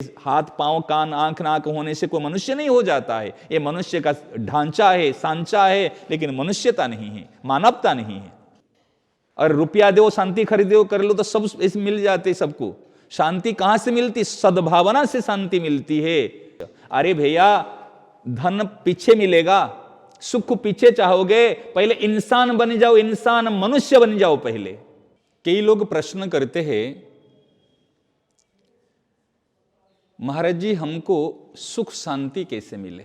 हाथ पांव कान आंख नाक होने से कोई मनुष्य नहीं हो जाता है। ये मनुष्य का ढांचा है, सांचा है, लेकिन मनुष्यता नहीं है, मानवता नहीं है। और रुपया दो शांति खरीदो कर लो तो सब इस मिल जाते सबको। शांति कहां से मिलती? सद्भावना से शांति मिलती है। अरे भैया, धन पीछे मिलेगा, सुख पीछे चाहोगे, पहले इंसान बन जाओ, इंसान मनुष्य बन जाओ पहले। कई लोग प्रश्न करते हैं, महाराज जी हमको सुख शांति कैसे मिले?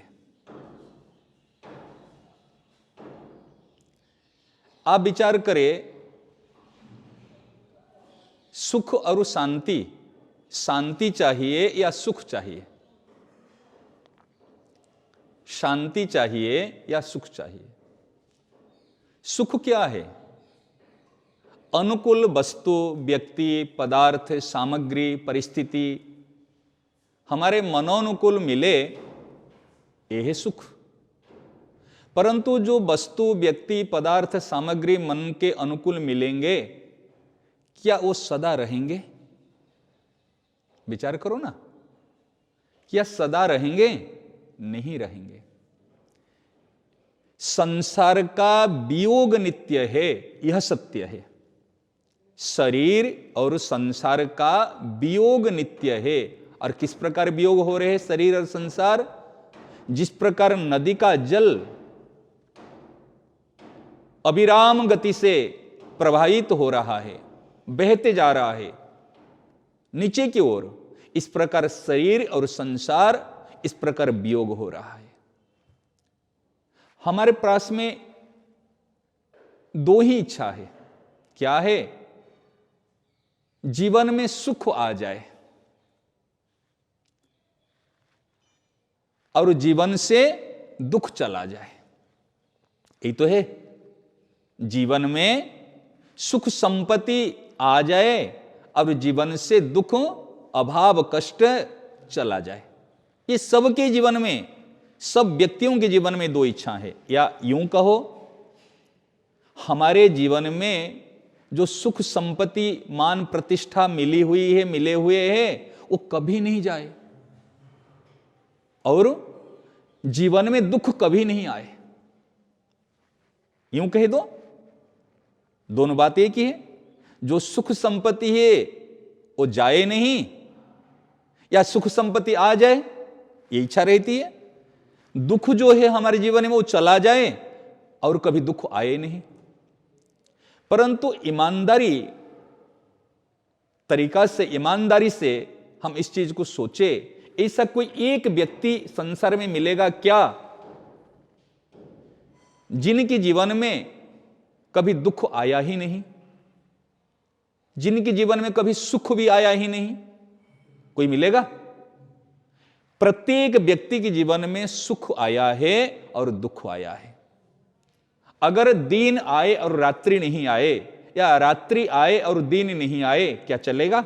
आप विचार करें, सुख और शांति, शांति चाहिए या सुख चाहिए? शांति चाहिए या सुख चाहिए? सुख क्या है? अनुकूल वस्तु, व्यक्ति, पदार्थ, सामग्री, परिस्थिति हमारे मनोनुकूल मिले, यह है सुख। परंतु जो वस्तु, व्यक्ति, पदार्थ, सामग्री मन के अनुकूल मिलेंगे, क्या वो सदा रहेंगे? विचार करो ना, क्या सदा रहेंगे? नहीं रहेंगे। संसार का वियोग नित्य है, यह सत्य है। शरीर और संसार का वियोग नित्य है। और किस प्रकार वियोग हो रहे हैं शरीर और संसार? जिस प्रकार नदी का जल अविराम गति से प्रवाहित हो रहा है, बहते जा रहा है नीचे की ओर, इस प्रकार शरीर और संसार इस प्रकार वियोग हो रहा है। हमारे पास में दो ही इच्छा है। क्या है? जीवन में सुख आ जाए और जीवन से दुख चला जाए। यही तो है। जीवन में सुख संपत्ति आ जाए और जीवन से दुख, अभाव, कष्ट चला जाए। ये सबके जीवन में, सब व्यक्तियों के जीवन में दो इच्छा है। या यूं कहो, हमारे जीवन में जो सुख संपत्ति, मान प्रतिष्ठा मिली हुई है, मिले हुए हैं, वो कभी नहीं जाए और जीवन में दुख कभी नहीं आए। यूं कह दो, दोनों बात एक ही है। जो सुख संपत्ति है वो जाए नहीं, या सुख संपत्ति आ जाए, ये इच्छा रहती है। दुख जो है हमारे जीवन में वो चला जाए और कभी दुख आए नहीं। परंतु ईमानदारी तरीका से, ईमानदारी से हम इस चीज को सोचे, ऐसा कोई एक व्यक्ति संसार में मिलेगा क्या जिनके जीवन में कभी दुख आया ही नहीं, जिनके जीवन में कभी सुख भी आया ही नहीं? कोई मिलेगा? प्रत्येक व्यक्ति के जीवन में सुख आया है और दुख आया है। अगर दिन आए और रात्रि नहीं आए, या रात्रि आए और दिन नहीं आए, क्या चलेगा?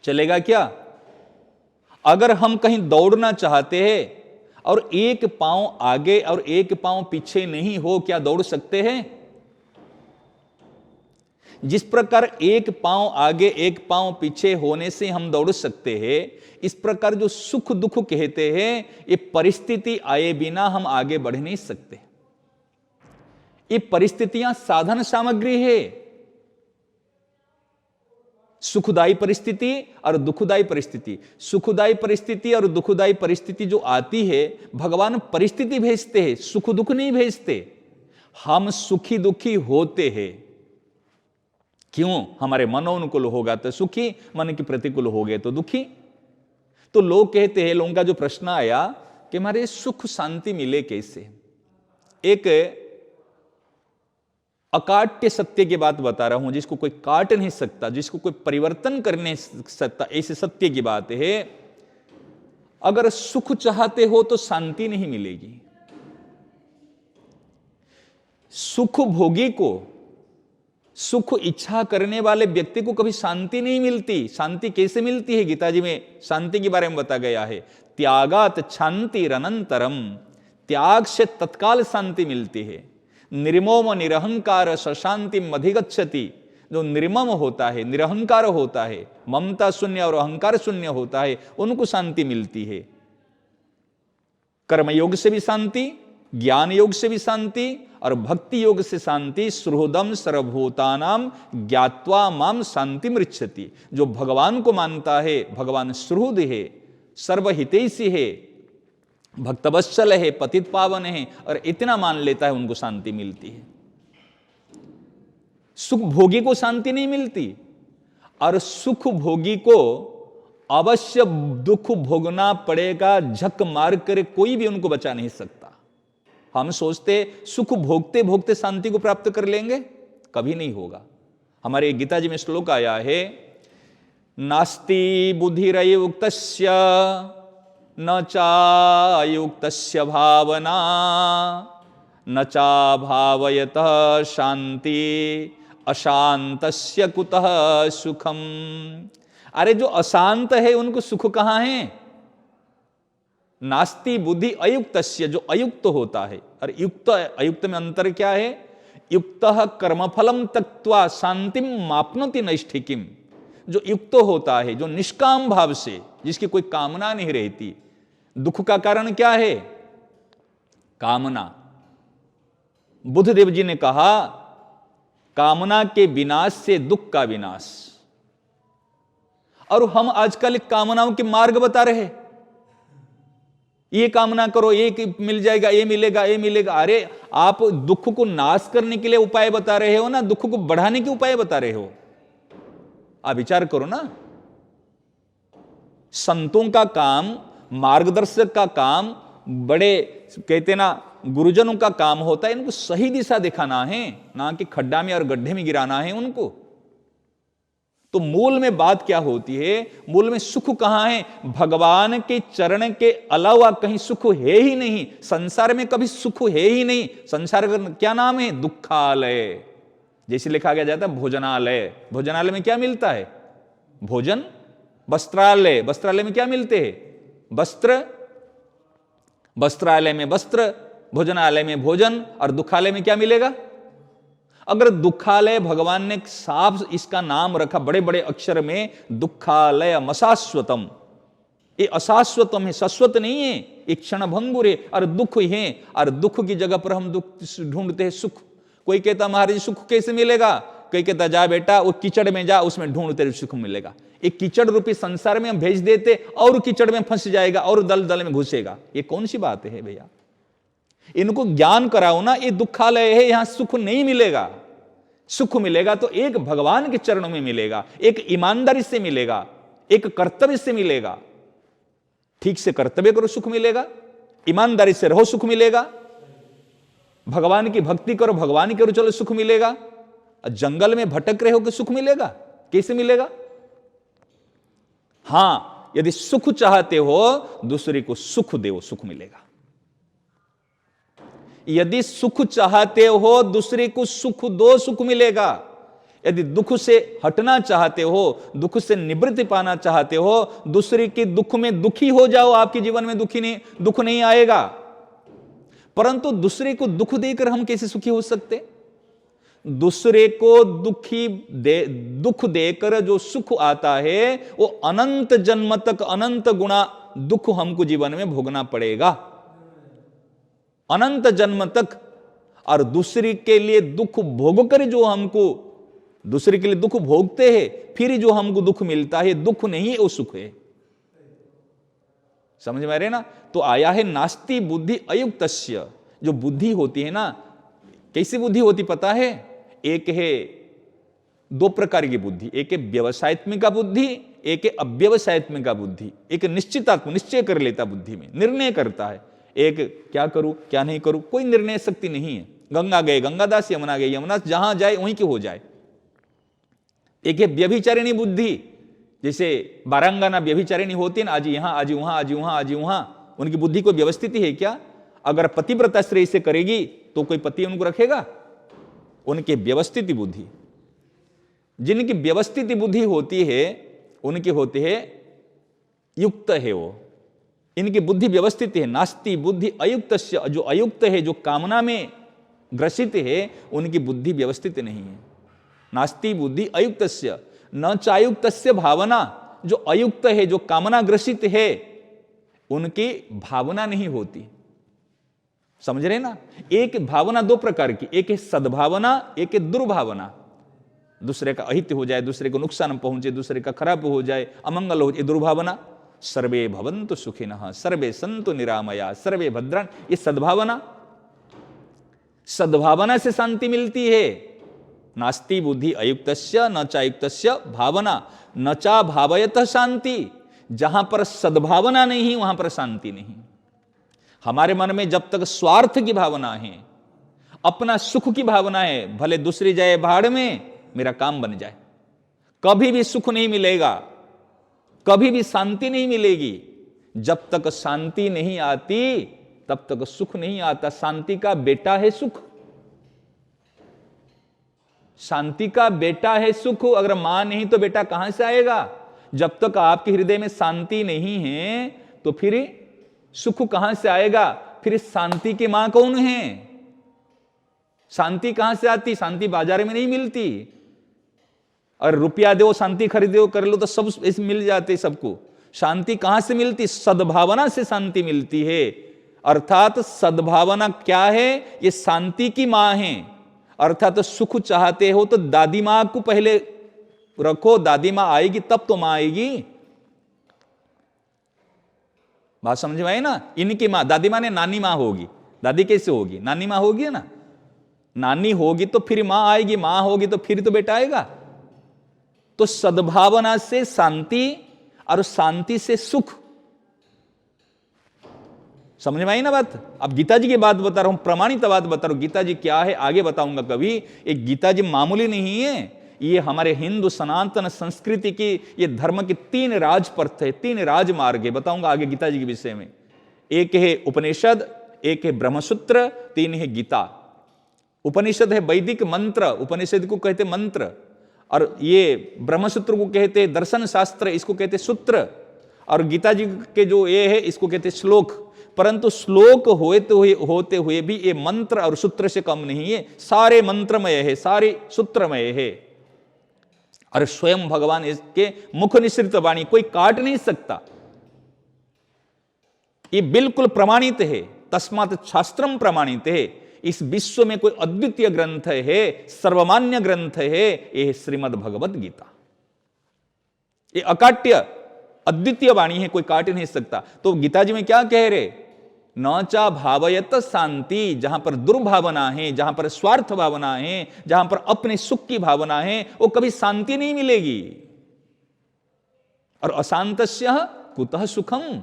चलेगा क्या? अगर हम कहीं दौड़ना चाहते हैं और एक पांव आगे और एक पांव पीछे नहीं हो, क्या दौड़ सकते हैं? जिस प्रकार एक पांव आगे एक पांव पीछे होने से हम दौड़ सकते हैं, इस प्रकार जो सुख दुख कहते हैं, ये परिस्थिति आए बिना हम आगे बढ़ नहीं सकते। ये परिस्थितियां साधन सामग्री है। सुखदायी परिस्थिति और दुखदायी परिस्थिति, सुखदायी परिस्थिति और दुखदायी परिस्थिति जो आती है, भगवान परिस्थिति भेजते हैं, सुख दुख नहीं भेजते। हम सुखी दुखी होते हैं। क्यों? हमारे मनोनुकूल होगा तो सुखी, मन के प्रतिकूल हो गए तो दुखी। तो लोग कहते हैं, लोगों का जो प्रश्न आया कि हमारे सुख शांति मिले कैसे? एक अकाट्य सत्य की बात बता रहा हूं, जिसको कोई काट नहीं सकता, जिसको कोई परिवर्तन कर नहीं सकता, ऐसे सत्य की बात है। अगर सुख चाहते हो तो शांति नहीं मिलेगी। सुख भोगी को, सुख इच्छा करने वाले व्यक्ति को कभी शांति नहीं मिलती। शांति कैसे मिलती है? गीता जी में शांति के बारे में बता गया है, त्यागात शांतिरनंतरम। त्याग से तत्काल शांति मिलती है। निर्मोम निरहंकार सशांतिम अधिगच्छति। जो निर्मम होता है, निरहंकार होता है, ममता शून्य और अहंकार शून्य होता है, उनको शांति मिलती है। कर्मयोग से भी शांति, ज्ञान योग से भी शांति और भक्ति योग से शांति। सुहृदम सर्वभूतानाम ज्ञात्वा माम शांति मृच्छति। जो भगवान को मानता है, भगवान सुहृद है, सर्वहितैषी है, भक्तवत्सल है, पतित पावन है, और इतना मान लेता है, उनको शांति मिलती है। सुख भोगी को शांति नहीं मिलती, और सुख भोगी को अवश्य दुख भोगना पड़ेगा, झक मार कर कोई भी उनको बचा नहीं सकता। हम सोचते सुख भोगते भोगते शांति को प्राप्त कर लेंगे, कभी नहीं होगा। हमारे गीता जी में श्लोक आया है, नास्ति बुद्धिरयुक्तस्य न चायुक्तस्य भावना न चा भावयतः शांति अशांतस्य कुतः सुखम। अरे जो अशांत है उनको सुख कहां है? नास्ति बुद्धि अयुक्तस्य, जो अयुक्त होता है। और युक्त अयुक्त में अंतर क्या है? युक्तः कर्मफलम त्यक्त्वा शांतिम माप्नोति नैष्ठिकीम। जो युक्त होता है, जो निष्काम भाव से, जिसकी कोई कामना नहीं रहती। दुख का कारण क्या है? कामना। बुद्धदेव जी ने कहा, कामना के विनाश से दुख का विनाश। और हम आजकल कामनाओं के मार्ग बता रहे, ये कामना करो, ये मिल जाएगा, ये मिलेगा, ये मिलेगा। अरे आप दुख को नाश करने के लिए उपाय बता रहे हो ना, दुख को बढ़ाने के उपाय बता रहे हो? आप विचार करो ना। संतों का काम, मार्गदर्शक का काम, बड़े कहते ना गुरुजनों का काम होता है इनको सही दिशा दिखाना है, ना कि खड्डा में और गड्ढे में गिराना है उनको। तो मूल में बात क्या होती है? मूल में सुख कहां है? भगवान के चरण के अलावा कहीं सुख है ही नहीं। संसार में कभी सुख है ही नहीं। संसार का क्या नाम है? दुखालय। जैसे लिखा गया जाता है भोजनालय। भोजनालय में क्या मिलता है? भोजन। वस्त्रालय, वस्त्रालय में क्या मिलते हैं? वस्त्र। वस्त्रालय में वस्त्र, भोजनालय में भोजन, और दुखालय में क्या मिलेगा? अगर दुखालय भगवान ने साफ इसका नाम रखा बड़े बड़े अक्षर में, दुखालय अशाश्वतम। ये अशाश्वतम है, शाश्वत नहीं है, एक क्षण भंगुर है, और दुख है। और दुख की जगह पर हम दुख ढूंढते हैं सुख। कोई कहता महाराज सुख कैसे मिलेगा? कोई कहता जा बेटा वो कीचड़ में जा, उसमें ढूंढ तेरे सुख मिलेगा। एक कीचड़ रूपी संसार में हम भेज देते और कीचड़ में फंस जाएगा और दल दल में घुसेगा। ये कौन सी बात है भैया? इनको ज्ञान कराओ ना, ये दुखालय है, यहां सुख नहीं मिलेगा। सुख मिलेगा तो एक भगवान के चरणों में मिलेगा, एक ईमानदारी से मिलेगा, एक कर्तव्य से मिलेगा। ठीक से कर्तव्य करो सुख मिलेगा, ईमानदारी से रहो सुख मिलेगा, भगवान की भक्ति करो, भगवान के चलो सुख मिलेगा। जंगल में भटक रहे हो कि सुख मिलेगा? कैसे मिलेगा? हां, यदि सुख चाहते हो दूसरे को सुख दो, सुख मिलेगा। यदि सुख चाहते हो दूसरे को सुख दो, सुख मिलेगा। यदि दुख से हटना चाहते हो, दुख से निवृत्ति पाना चाहते हो, दूसरे के दुख में दुखी हो जाओ, आपके जीवन में दुख नहीं आएगा। परंतु दूसरे को दुख देकर हम कैसे सुखी हो सकते? दूसरे को दुख देकर जो सुख आता है वो अनंत जन्म तक, अनंत गुणा दुख हमको जीवन में भोगना पड़ेगा, अनंत जन्म तक। और दूसरे के लिए दुख भोग कर जो हमको, दूसरे के लिए दुख भोगते हैं, फिर जो हमको दुख मिलता है, दुख नहीं है वो सुख है। समझ में आ रहे ना? तो आया है नास्ति बुद्धि अयुक्तस्य। जो बुद्धि होती है ना, कैसी बुद्धि होती पता है? एक है दो प्रकार की बुद्धि, एक है व्यवसायत्मिका बुद्धि, एक है अव्यवसायत्मिका बुद्धि। एक निश्चितात्म, निश्चय कर लेता बुद्धि में, निर्णय करता है। एक क्या करूं क्या नहीं करूं, कोई निर्णय शक्ति नहीं है। गंगा गए गंगादास, यमुना गए यमुनादास, जहां जाए वहीं की हो जाए। एक है व्यभिचारिणी बुद्धि, जैसे बारंगाना व्यभिचारिणी होती है ना, आज यहां आज वहां, आज वहां आज वहां। उनकी बुद्धि को व्यवस्थित है क्या? अगर पतिव्रता श्रेय से करेगी तो कोई पति उनको रखेगा? उनकी व्यवस्थित बुद्धि, जिनकी व्यवस्थित बुद्धि होती है उनकी होती है युक्त है वो, इनकी बुद्धि व्यवस्थित है। नास्ति बुद्धि अयुक्तस्य, जो अयुक्त है, जो कामना में ग्रसित है, उनकी बुद्धि व्यवस्थित नहीं है। नास्ति बुद्धि अयुक्तस्य न चायुक्तस्य भावना। जो अयुक्त है, जो कामना ग्रसित है, उनकी भावना नहीं होती। समझ रहे ना? एक भावना दो प्रकार की, एक है सद्भावना, एक है दुर्भावना। दूसरे का अहित हो जाए, दूसरे को नुकसान पहुंचे, दूसरे का खराब हो जाए, अमंगल हो जाए, दुर्भावना। सर्वे भवन्तु सुखिनः सर्वे सन्तु निरामया सर्वे भद्राण, ये सद्भावना। सद्भावना से शांति मिलती है। नास्ति बुद्धि अयुक्तस्य न चायुक्तस्य भावना न चा भावयतः शांति। जहां पर सद्भावना नहीं, वहां पर शांति नहीं। हमारे मन में जब तक स्वार्थ की भावना है, अपना सुख की भावना है, भले दूसरी जाए भाड़ में, मेरा काम बन जाए, कभी भी सुख नहीं मिलेगा, कभी भी शांति नहीं मिलेगी। जब तक शांति नहीं आती तब तक सुख नहीं आता। शांति का बेटा है सुख, शांति का बेटा है सुख। अगर मां नहीं तो बेटा कहां से आएगा? जब तक आपके हृदय में शांति नहीं है तो फिर सुख कहां से आएगा? फिर शांति की मां कौन है? शांति कहां से आती? शांति बाजार में नहीं मिलती। और रुपया दो, शांति खरीदो, कर लो तो सब इस मिल जाते सबको। शांति कहां से मिलती? सद्भावना से शांति मिलती है। अर्थात सद्भावना क्या है? ये शांति की मां है। अर्थात सुख चाहते हो तो दादी मां को पहले रखो, दादी मां आएगी तब तो मां आएगी। बात समझ में आई ना? इनकी मां, दादी मां ने नानी मां होगी, दादी कैसे होगी? नानी मां होगी ना। नानी होगी तो फिर मां आएगी, मां होगी तो फिर तो बेटा आएगा। तो सद्भावना से शांति और शांति से सुख। समझ में आई ना बात? अब गीता जी की बात बता रहा हूं, प्रमाणित बात बता रहा हूं। गीता जी क्या है आगे बताऊंगा कभी। एक गीता जी मामूली नहीं है, ये हमारे हिंदू सनातन संस्कृति की, ये धर्म के 3 राजपथ है, 3 राजमार्ग है। बताऊंगा आगे गीता जी के विषय में। एक है उपनिषद, एक है ब्रह्मसूत्र, 3 है गीता। उपनिषद है वैदिक मंत्र, उपनिषद को कहते मंत्र, और ये ब्रह्मसूत्र को कहते दर्शन शास्त्र, इसको कहते सूत्र, और गीता जी के जो ये है इसको कहते श्लोक। परंतु श्लोक होते हुए भी ये मंत्र और सूत्र से कम नहीं है। सारे मंत्रमय है, सारे सूत्रमय है। और स्वयं भगवान इसके मुख निसृत वाणी कोई काट नहीं सकता। ये बिल्कुल प्रमाणित है। तस्मात् शास्त्रम प्रमाणित है। इस विश्व में कोई अद्वितीय ग्रंथ है, सर्वमान्य ग्रंथ है, यह श्रीमद् भगवत गीता। ये अकाट्य अद्वितीय वाणी है, कोई काट नहीं सकता। तो गीता जी में क्या कह रहे? न चा भावयत शांति। जहां पर दुर्भावना है, जहां पर स्वार्थ भावना है, जहां पर अपने सुख की भावना है, वो कभी शांति नहीं मिलेगी। और अशांतस्य कुतः सुखम।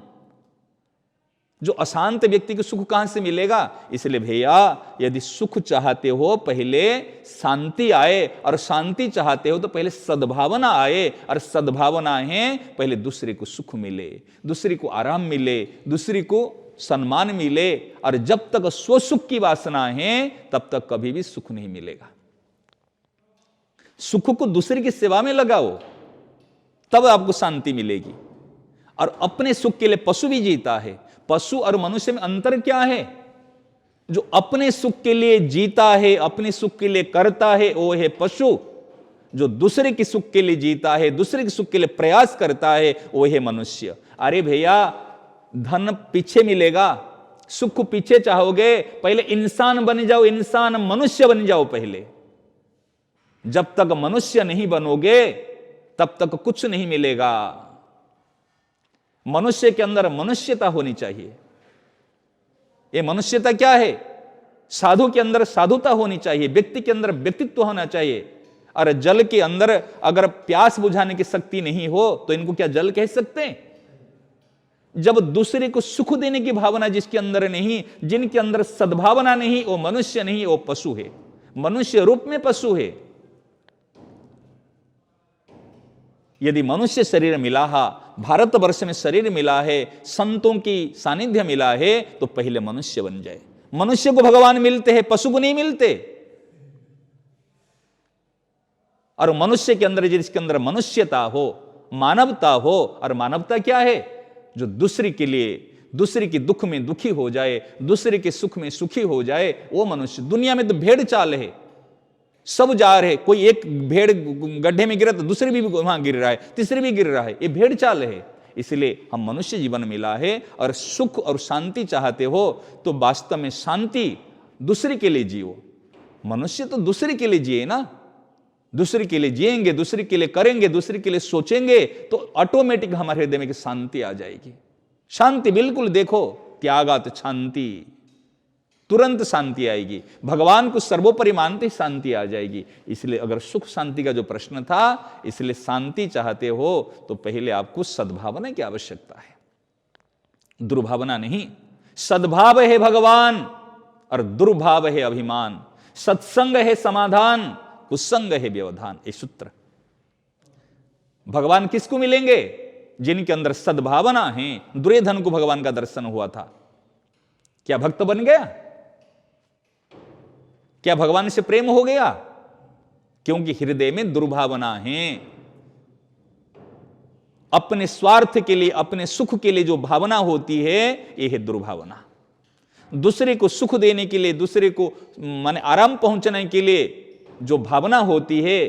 जो अशांत व्यक्ति को सुख कहां से मिलेगा? इसलिए भैया, यदि सुख चाहते हो पहले शांति आए, और शांति चाहते हो तो पहले सद्भावना आए, और सद्भावना है पहले दूसरे को सुख मिले, दूसरे को आराम मिले, दूसरे को सम्मान मिले। और जब तक स्वसुख की वासना है तब तक कभी भी सुख नहीं मिलेगा। सुख को दूसरे की सेवा में लगाओ, तब आपको शांति मिलेगी। और अपने सुख के लिए पशु भी जीता है। पशु और मनुष्य में अंतर क्या है? जो अपने सुख के लिए जीता है, अपने सुख के लिए करता है, वो है पशु। जो दूसरे के सुख के लिए जीता है, दूसरे के सुख के लिए प्रयास करता है, वो है मनुष्य। अरे भैया, धन पीछे मिलेगा, सुख पीछे चाहोगे, पहले इंसान बन जाओ, इंसान मनुष्य बन जाओ पहले। जब तक मनुष्य नहीं बनोगे तब तक कुछ नहीं मिलेगा। मनुष्य के अंदर मनुष्यता होनी चाहिए। ये मनुष्यता क्या है? साधु के अंदर साधुता होनी चाहिए, व्यक्ति के अंदर व्यक्तित्व होना चाहिए। और जल के अंदर अगर प्यास बुझाने की शक्ति नहीं हो तो इनको क्या जल कह सकते हैं? जब दूसरे को सुख देने की भावना जिसके अंदर नहीं, जिनके अंदर सद्भावना नहीं, वो मनुष्य नहीं, वो पशु है। मनुष्य रूप में पशु है। यदि मनुष्य शरीर मिला है, भारतवर्ष में शरीर मिला है, संतों की सानिध्य मिला है, तो पहले मनुष्य बन जाए। मनुष्य को भगवान मिलते हैं, पशु को नहीं मिलते। और मनुष्य के अंदर, जिसके अंदर मनुष्यता हो, मानवता हो, और मानवता क्या है? जो दूसरे के लिए, दूसरे के दुख में दुखी हो जाए, दूसरे के सुख में सुखी हो जाए, वो मनुष्य। दुनिया में तो भेड़ चाल है, सब जा रहे, कोई एक भेड़ गड्ढे में गिरा तो दूसरी भी वहां गिर रहा है, तीसरी भी गिर रहा है, ये भेड़ चाल है। इसलिए हम मनुष्य जीवन मिला है और सुख और शांति चाहते हो तो वास्तव में शांति दूसरे के लिए जियो। मनुष्य तो दूसरे के लिए जिए ना, दूसरे के लिए जिएंगे, दूसरे के लिए करेंगे, दूसरे के लिए सोचेंगे तो ऑटोमेटिक हमारे हृदय में शांति आ जाएगी। शांति बिल्कुल देखो, त्यागात शांति, तुरंत शांति आएगी। भगवान को सर्वोपरि मानते शांति आ जाएगी। इसलिए अगर सुख शांति का जो प्रश्न था, इसलिए शांति चाहते हो तो पहले आपको सद्भावना की आवश्यकता है, दुर्भावना नहीं। सद्भाव है भगवान और दुर्भाव है अभिमान। सत्संग है समाधान, कुसंग है व्यवधान। ये सूत्र। भगवान किसको मिलेंगे? जिनके अंदर सद्भावना है। दुर्योधन को भगवान का दर्शन हुआ था, क्या भक्त बन गया? क्या भगवान से प्रेम हो गया? क्योंकि हृदय में दुर्भावना है। अपने स्वार्थ के लिए, अपने सुख के लिए जो भावना होती है, यह है दुर्भावना। दूसरे को सुख देने के लिए, दूसरे को माने आराम पहुंचाने के लिए जो भावना होती है,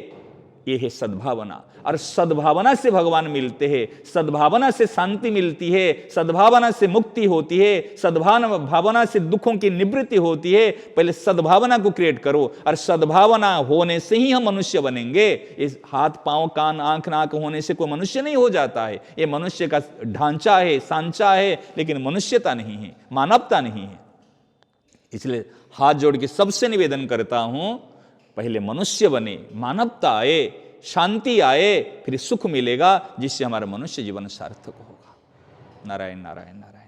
यह है सद्भावना। और सद्भावना से भगवान मिलते हैं, सद्भावना से शांति मिलती है, सद्भावना से मुक्ति होती है, सद्भावना से दुखों की निवृत्ति होती है। पहले सद्भावना को क्रिएट करो और सद्भावना होने से ही हम मनुष्य बनेंगे। इस हाथ पांव कान आंख नाक होने से कोई मनुष्य नहीं हो जाता है। ये मनुष्य का ढांचा है, सांचा है, लेकिन मनुष्यता नहीं है, मानवता नहीं है। इसलिए हाथ जोड़ के सबसे निवेदन करता हूं, पहले मनुष्य बने, मानवता आए, शांति आए, फिर सुख मिलेगा, जिससे हमारा मनुष्य जीवन सार्थक होगा। नारायण नारायण नारायण।